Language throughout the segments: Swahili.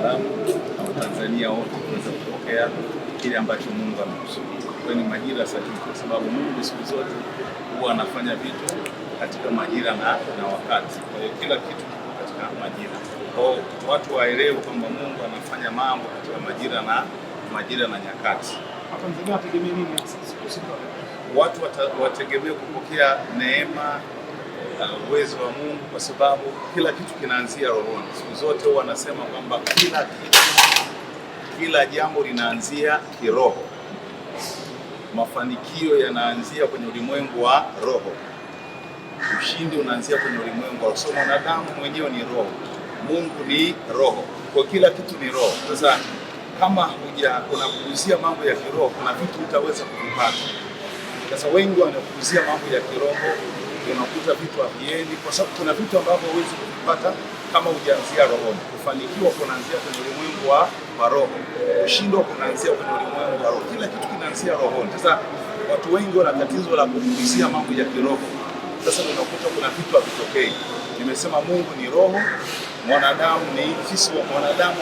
Salaam na Watanzania wote kuweza kupokea kile ambacho Mungu amekusudia. Kwa ni majira sahihi, kwa sababu Mungu siku zote huwa anafanya vitu katika majira na wakati. Kwa hiyo kila kitu katika majira. Kwa watu waelewe kwamba Mungu anafanya mambo katika majira na nyakati. Watanzania wategemee nini watu wategemee kupokea neema uwezo wa Mungu, kwa sababu kila kitu kinaanzia rohoni. Siku zote wanasema kwamba kila jambo linaanzia kiroho. Mafanikio yanaanzia kwenye ulimwengu wa roho. Ushindi unaanzia kwenye ulimwengu wa roho. So mwanadamu mwenyewe ni roho, Mungu ni roho, kwa kila kitu ni roho. Sasa kama unapuuzia mambo ya kiroho, kuna vitu utaweza kuvipata. Sasa wengi wanapuuzia mambo ya kiroho, unakuta vitu haviendi, kwa sababu kuna vitu ambavyo huwezi kuvipata kama hujaanzia rohoni. Kufanikiwa kunaanzia kwenye ulimwengu wa roho, kushindwa kunaanzia kwenye ulimwengu wa roho. Kila kitu kinaanzia rohoni. Sasa watu wengi wana tatizo la kupuuzia mambo ya kiroho. Sasa unakuta kuna vitu havitokei. Nimesema Mungu ni roho, mwanadamu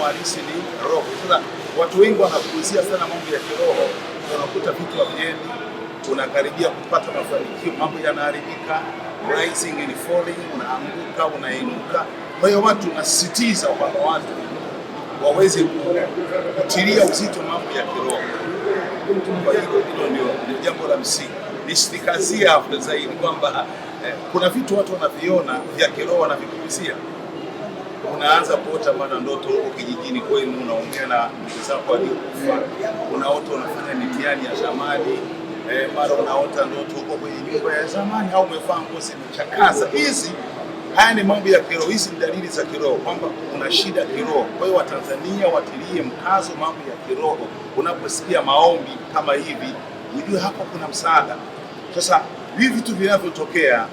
halisi ni roho. Sasa watu wengi wanapuuzia sana mambo ya kiroho, unakuta vitu haviendi, unakaribia kupata mafanikio, mambo yanaharibika, rising and falling, unaanguka, unainuka. Kwa hiyo watu nasisitiza kwamba watu waweze kutilia uzito mambo ya kiroho. Kwa hiyo hilo ndio jambo la msingi. Nisitikazie hapo zaidi kwamba kuna vitu watu wanaviona vya kiroho wanavipuuzia. Unaanza kuota bana ndoto huko kijijini kwenu, unaongea na ndugu zako waliokufa, unaota unafanya mitihani ya zamani, mara unaota ndoto huko kwenye nyumba ya zamani, au umevaa nguo zimechakaza. Haya ni mambo ya kiroho. Hizi ni dalili za kiroho kwamba una shida kiroho. Kwa hiyo Watanzania watilie mkazo mambo ya kiroho. Unaposikia maombi kama hivi, ujue hapo kuna msaada. Sasa hivi vitu vinavyotokea,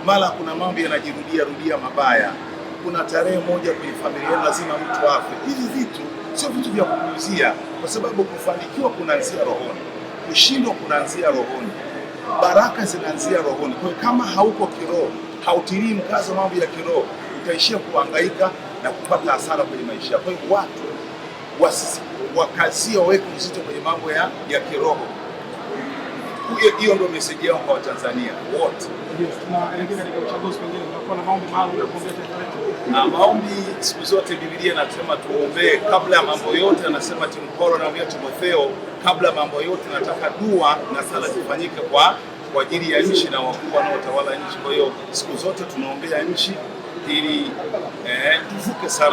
mara kuna mambo yanajirudia mabaya, kuna tarehe moja kwenye familia lazima mtu afe. Hivi vitu sio vitu vya kupuuzia, kwa sababu kufanikiwa kunaanzia rohoni, kushindwa kunaanzia rohoni, baraka zinaanzia rohoni. Kwa hiyo kama hauko kiroho, hautilii mkazo mambo ya kiroho, utaishia kuhangaika na kupata hasara kwenye maisha. Kwa hiyo watu wakazie, waweke uzito kwenye mambo ya kiroho. Hiyo ndio message yao kwa Watanzania wote. Maombi siku zote Biblia inasema tuombee kabla ya mambo yote. Anasema Paulo anamwambia Timotheo, kabla mambo yote nataka dua na sala zifanyike kwa ajili ya nchi na wakuu wanaotawala nchi. Kwa hiyo siku zote tunaombea nchi ili tuvuke sana.